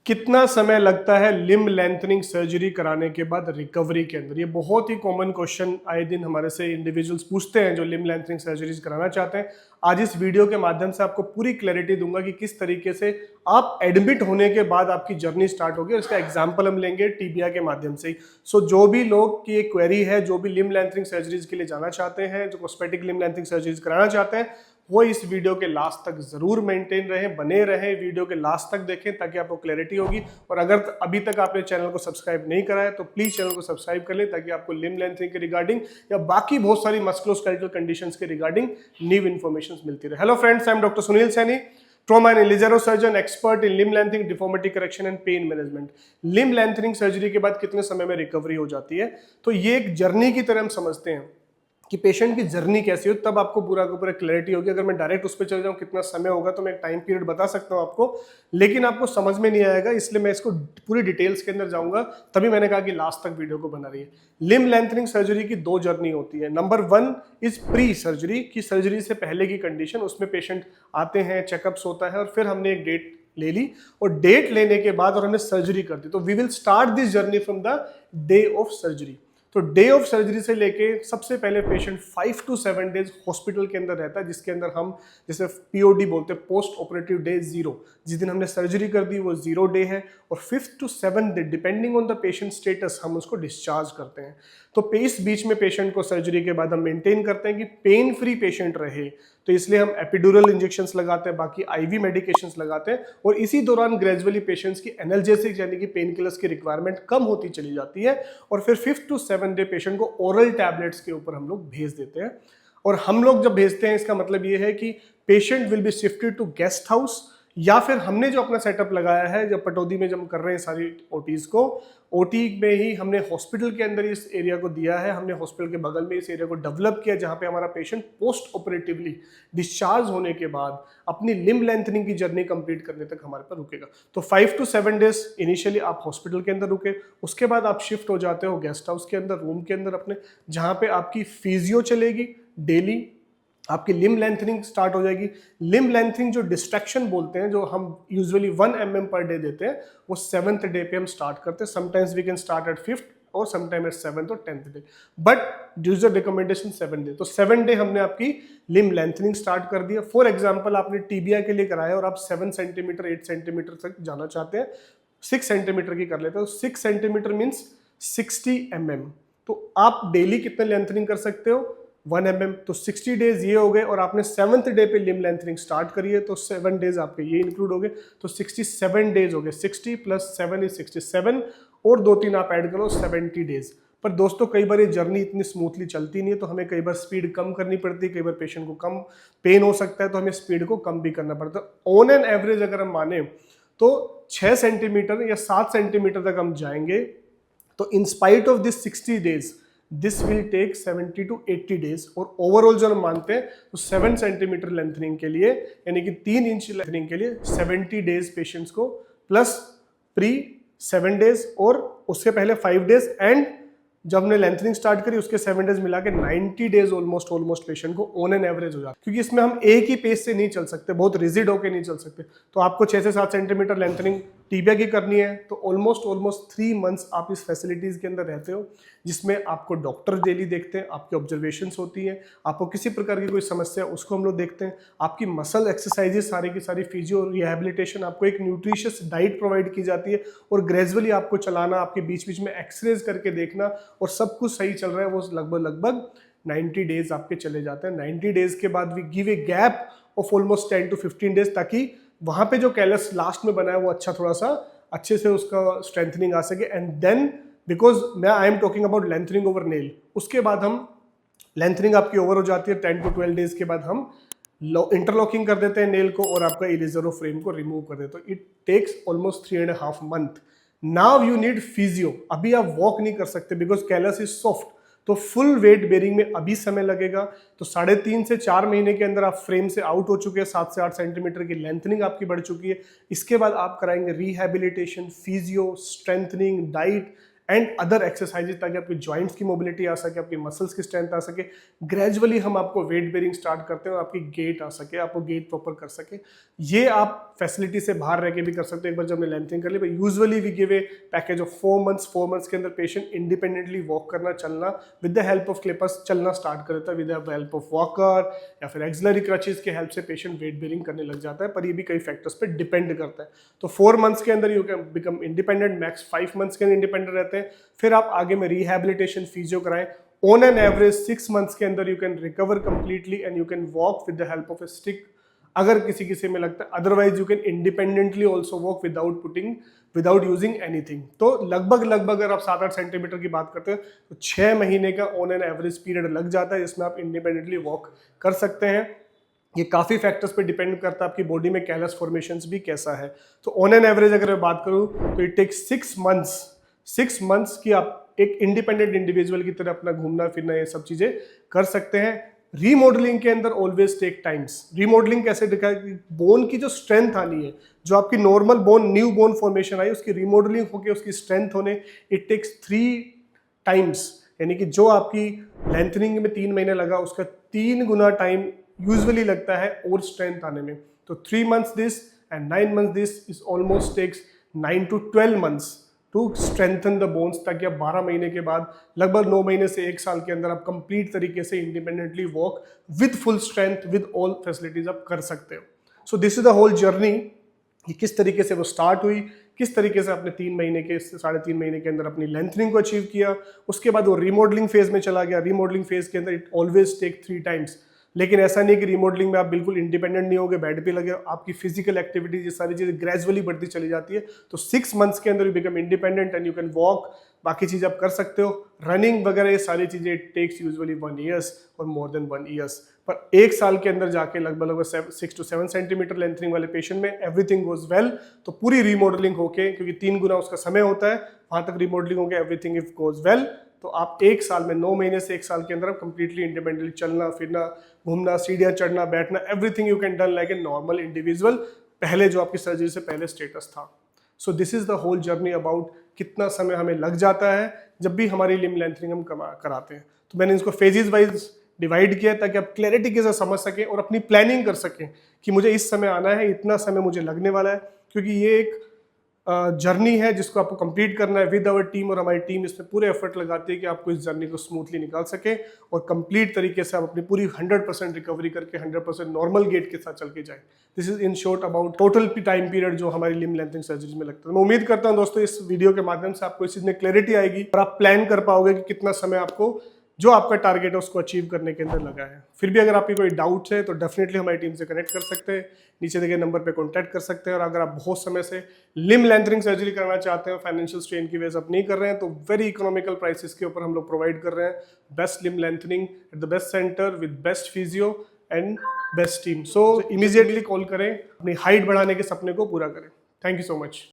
कितना समय लगता है लिम्ब लेंथनिंग सर्जरी कराने के बाद रिकवरी के अंदर? ये बहुत ही कॉमन क्वेश्चन आए दिन हमारे से इंडिविजुअल्स पूछते हैं जो लिम्ब लेंथनिंग सर्जरीज कराना चाहते हैं। आज इस वीडियो के माध्यम से आपको पूरी क्लैरिटी दूंगा कि किस तरीके से आप एडमिट होने के बाद आपकी जर्नी स्टार्ट होगी और इसका एग्जाम्पल हम लेंगे टीबिया के माध्यम से ही। सो जो भी लोग की एक क्वेरी है, जो भी लिम्ब लेंथनिंग सर्जरीज के लिए जाना चाहते हैं, जो कॉस्मेटिक लिम्ब लेंथनिंग सर्जरीज कराना चाहते हैं, वो इस वीडियो के लास्ट तक जरूर मेंटेन रहें, बने रहें, वीडियो के लास्ट तक देखें ताकि आपको क्लैरिटी होगी। और अगर अभी तक आपने चैनल को सब्सक्राइब नहीं करा है तो प्लीज चैनल को सब्सक्राइब कर लें ताकि आपको लिम्ब लेंथनिंग के रिगार्डिंग या बाकी बहुत सारी मस्कुलोस्केलेटल कंडीशंस के रिगार्डिंग न्यू इन्फॉर्मेशन मिलती रहे। Hello friends, I am doctor Sunil Saini, trauma and Ilizarov surgeon, expert in limb lengthening, deformity correction and pain management. Limb lengthening surgery के बाद कितने समय में रिकवरी हो जाती है, तो ये एक जर्नी की तरह हम समझते हैं कि पेशेंट की जर्नी कैसी हो, तब आपको पूरा का पूरा क्लैरिटी होगी। अगर मैं डायरेक्ट उस पर चल जाऊँ कितना समय होगा तो मैं एक टाइम पीरियड बता सकता हूँ आपको, लेकिन आपको समझ में नहीं आएगा, इसलिए मैं इसको पूरी डिटेल्स के अंदर जाऊंगा। तभी मैंने कहा कि लास्ट तक वीडियो को बना रही है। लिम्ब लेंथनिंग सर्जरी की दो जर्नी होती है। नंबर 1 इज प्री सर्जरी, की सर्जरी से पहले की कंडीशन। उसमें पेशेंट आते हैं, चेकअप्स होता है और फिर हमने एक डेट ले ली और डेट लेने के बाद और हमने सर्जरी कर दी। तो we will start this journey from the day of surgery. तो डे ऑफ सर्जरी से लेके सबसे पहले पेशेंट 5 to 7 डेज हॉस्पिटल के अंदर रहता है, जिसके अंदर हम जैसे पीओडी बोलते हैं, पोस्ट ऑपरेटिव डे 0। जिस दिन हमने सर्जरी कर दी वो 0 डे है और 5th to 7th day depending on the patient status हम उसको डिस्चार्ज करते हैं। तो इस बीच में पेशेंट को सर्जरी के बाद हम मेंटेन करते हैं कि पेन फ्री पेशेंट रहे, तो इसलिए हम एपिड्यूरल इंजेक्शंस लगाते हैं, बाकी आईवी मेडिकेशंस लगाते हैं और इसी दौरान ग्रेजुअली पेशेंट्स की एनाल्जेसिक यानी कि पेन किलर्स की रिक्वायरमेंट कम होती चली जाती है और फिर 5th to 7th day patient को ओरल टैबलेट्स के ऊपर हम लोग भेज देते हैं। और हम लोग जब भेजते हैं इसका मतलब ये है कि patient will be shifted to guest house, या फिर हमने जो अपना सेटअप लगाया है, जब पटौदी में जब हम कर रहे हैं सारी ओटीज को, ओटी में ही हमने हॉस्पिटल के अंदर इस एरिया को दिया है, हमने हॉस्पिटल के बगल में इस एरिया को डेवलप किया जहां पे हमारा पेशेंट पोस्ट ऑपरेटिवली डिस्चार्ज होने के बाद अपनी लिम्ब लेंथनिंग की जर्नी कंप्लीट करने तक हमारे पर रुकेगा। तो 5 to 7 डेज इनिशियली आप हॉस्पिटल के अंदर रुके, उसके बाद आप शिफ्ट हो जाते हो गेस्ट हाउस के अंदर, रूम के अंदर अपने, जहां पे आपकी फिजियो चलेगी डेली, आपकी लिम्ब लेंथनिंग स्टार्ट हो जाएगी। लिम्ब लेंथनिंग जो डिस्ट्रैक्शन बोलते हैं, जो हम यूजुअली 1 mm पर डे देते हैं, वो 7th डे पे हम स्टार्ट करते हैं। Sometimes we can start at 5th और समटाइम एट 7th और 10th day, but user recommendation 7 day. तो 7 डे हमने आपकी लिम्ब लेंथनिंग स्टार्ट कर दिया। फॉर एग्जाम्पल आपने टीबिया के लिए कराया और आप 7 सेंटीमीटर 8 सेंटीमीटर तक जाना चाहते हैं, 6 सेंटीमीटर की कर लेते हो, 6 सेंटीमीटर मीन्स 60 mm। तो आप डेली कितने लेंथनिंग कर सकते हो? 1 mm। तो 60 डेज ये हो गए और आपने 7th डे पे लिम्ब लेंथनिंग स्टार्ट करी है, तो 7 डेज आपके ये इंक्लूड हो गए, तो 67 डेज हो गए। 60 + 7 = 67 और 2-3 आप ऐड करो, 70 डेज। पर दोस्तों कई बार ये जर्नी इतनी स्मूथली चलती नहीं है, तो हमें कई बार स्पीड कम करनी पड़ती है, कई बार पेशेंट को कम पेन हो सकता है तो हमें स्पीड को कम भी करना पड़ता है। ऑन एन एवरेज अगर हम माने तो 6 सेंटीमीटर या 7 सेंटीमीटर तक हम जाएंगे। तो in spite of this 60 days this will take 70 to 80 days. और ओवरऑल जो हम मानते हैं तो 7 सेंटीमीटर लेंथनिंग के लिए यानी कि 3 इंच लेंथनिंग के लिए 70 डेज पेशेंट्स को, प्लस प्री 7 डेज और उसके पहले 5 डेज, एंड जब हमने लेंथनिंग स्टार्ट करी उसके 7 डेज मिला के 90 डेज ऑलमोस्ट पेशेंट को ऑन एन एवरेज हो जाता है। क्योंकि इसमें हम एक ही पेस से नहीं चल सकते, बहुत रिजिड होकर नहीं चल सकते। तो आपको 6 से 7 सेंटीमीटर लेंथनिंग टीबिया की करनी है तो ऑलमोस्ट 3 मंथ्स आप इस फैसिलिटीज के अंदर रहते हो, जिसमें आपको डॉक्टर डेली देखते हैं, आपकी ऑब्जर्वेशंस होती हैं, आपको किसी प्रकार की कोई समस्या है उसको हम लोग देखते हैं, आपकी मसल एक्सरसाइजेस सारी की सारी, फिजियो रिहैबिलिटेशन, आपको एक न्यूट्रिशियस डाइट प्रोवाइड की जाती है और ग्रेजुअली आपको चलाना, आपके बीच बीच में एक्सरेज करके देखना, और सब कुछ सही चल रहा है वो लगभग 90 डेज आपके चले जाते हैं। 90 डेज के बाद we give a gap of almost 10 to 15 days, ताकि वहां पे जो कैलस लास्ट में बना है वो अच्छा थोड़ा सा अच्छे से उसका स्ट्रेंथनिंग आ सके। एंड देन बिकॉज मैं I am talking about lengthening over nail, उसके बाद हम लेंथनिंग आपकी ओवर हो जाती है 10 to 12 डेज के बाद हम इंटरलॉकिंग कर देते हैं नेल को और आपका इलिज़रो फ्रेम को रिमूव कर देते हैं। It takes almost 3.5 month। Now you need physio. अभी आप वॉक नहीं कर सकते बिकॉज कैलस इज सॉफ्ट, तो फुल वेट बेरिंग में अभी समय लगेगा। तो 3.5 से 4 महीने के अंदर आप फ्रेम से आउट हो चुके हैं, 7 से 8 सेंटीमीटर की लेंथनिंग आपकी बढ़ चुकी है। इसके बाद आप कराएंगे rehabilitation, physio, strengthening, diet, and other exercises, ताकि आपकी जॉइंट्स की मोबिलिटी आ सके, आपकी मसल्स की स्ट्रेंथ आ सके। ग्रेजुअली हम आपको वेट बेरिंग स्टार्ट करते हैं और आपकी गेट आ सके, आपको गेट प्रॉपर कर सके। ये आप फैसिलिटी से बाहर रह के भी कर सकते हो एक बार जब हमने लेंथनिंग कर ली। But usually we give a package of 4 months के अंदर पेशेंट इंडिपेंडेंटली वॉक करना, चलना with the help of callipers चलना स्टार्ट कर देता है, with the help of walker या फिर एक्सिलरी क्रचेस के हेल्प से पेशेंट वेट बेरिंग करने लग जाता है। पर ये भी कई फैक्टर्स पे डिपेंड करता है। तो 4 मंथ्स के अंदर you can become independent, max 5 months के अंदर इंडिपेंडेंट रहते हैं। फिर आप आगे में रिहैबिलिटेशन, फिजियो कराएं। ऑन एन एवरेज 6 मंथ्स के अंदर you can recover completely and you can walk with the help of A stick, अगर किसी में लगता है। Otherwise you can independently also walk without using anything. तो लगभग अगर आप 7-8 सेंटीमीटर की बात करते हैं तो 6 महीने का ऑन एन एवरेज पीरियड लग जाता है जिसमें आप इंडिपेंडेंटली वॉक कर सकते हैं। ये काफ़ी फैक्टर्स पे डिपेंड करता है आपकी बॉडी में कैलस फॉर्मेशंस भी कैसा है। तो ऑन एन एवरेज अगर मैं बात करूँ तो इट टेक्स 6 मंथ्स की आप एक इंडिपेंडेंट इंडिविजुअल की तरह अपना घूमना फिरना ये सब चीज़ें कर सकते हैं। रीमॉडलिंग के अंदर ऑलवेज टेक टाइम्स। रीमॉडलिंग कैसे दिखा, बोन की जो स्ट्रेंथ आनी है, जो आपकी normal bone, new bone formation आई, उसकी रीमॉडलिंग होकर उसकी स्ट्रेंथ होने इट टेक्स 3 टाइम्स। यानी कि जो आपकी लेंथनिंग में 3 महीने लगा उसका 3 गुना टाइम यूजुअली लगता है और स्ट्रेंथ आने में। तो 3 months this and 9 months this is almost takes 9 to 12 months to strengthen the bones, ताकि आप 12 महीने के बाद लगभग 9 महीने से 1 साल के अंदर आप कंप्लीट तरीके से independently walk with full strength with all facilities आप कर सकते हो। So this is the whole journey कि किस तरीके से वो स्टार्ट हुई, किस तरीके से आपने 3 महीने के 3.5 महीने के अंदर अपनी लेंथनिंग को अचीव किया। उसके बाद वो रिमॉडलिंग फेज में चला गया। रिमॉडलिंग फेज के अंदर इट ऑलवेज टेक 3 टाइम्स। लेकिन ऐसा नहीं कि रिमॉडलिंग में आप बिल्कुल इंडिपेंडेंट नहीं होगे, बेड पे लगे, आपकी फिजिकल एक्टिविटीज ये सारी चीजें ग्रेजुअली बढ़ती चली जाती है। तो 6 मंथ्स के अंदर you become independent and you can walk, बाकी चीजें आप कर सकते हो। रनिंग वगैरह ये सारी चीजें इट टेक्स यूजुअली 1 year और मोर देन 1 year। पर 1 साल के अंदर जाके लगभग 6 to 7 सेंटीमीटर लेंथनिंग वाले पेशेंट में एवरीथिंग गोज वेल, तो पूरी रिमॉडलिंग होके, क्योंकि 3 गुना उसका समय होता है, वहां तक रिमॉडलिंग होके एवरीथिंग इफ गोज वेल, तो आप 1 साल में 9 महीने से 1 साल के अंदर आप कंप्लीटली इंडिपेंडेंटली चलना फिरना, घूमना, सीढ़ियाँ चढ़ना, बैठना, everything you can done like a normal individual, पहले जो आपकी सर्जरी से पहले स्टेटस था। So this is the whole journey about कितना समय हमें लग जाता है जब भी हमारी लिम्ब लेंथनिंग हम कराते हैं। तो मैंने इसको फेजेस वाइज डिवाइड किया ताकि आप क्लैरिटी के साथ समझ सकें और अपनी प्लानिंग कर सकें कि मुझे इस समय आना है, इतना समय मुझे लगने वाला है, क्योंकि ये एक जर्नी है जिसको आपको कंप्लीट करना है विद आवर टीम। और हमारी टीम इसमें पूरे एफर्ट लगाती है कि आपको इस जर्नी को स्मूथली निकाल सके और कंप्लीट तरीके से आप अपनी पूरी 100% रिकवरी करके 100% नॉर्मल गेट के साथ चल के जाए। This is in short about total time period जो हमारी लिम्ब लेंथनिंग सर्जरी में लगता है। मैं उम्मीद करता हूँ दोस्तों इस वीडियो के माध्यम से आपको इस चीज़ में क्लैरिटी आएगी और आप प्लान कर पाओगे कि कितना समय आपको जो आपका टारगेट है उसको अचीव करने के अंदर लगा है। फिर भी अगर आपकी कोई डाउट है तो डेफिनेटली हमारी टीम से कनेक्ट कर सकते हैं, नीचे दिए नंबर पे कांटेक्ट कर सकते हैं। और अगर आप बहुत समय से लिम्ब लेंथनिंग सर्जरी करना चाहते हैं, फाइनेंशियल स्ट्रेन की वजह से आप नहीं कर रहे हैं, तो वेरी इकोनॉमिकल प्राइसेस के ऊपर हम लोग प्रोवाइड कर रहे हैं best limb lengthening at the best centre with best physio and best team. So immediately call करें, अपनी हाइट बढ़ाने के सपने को पूरा करें। Thank you so much.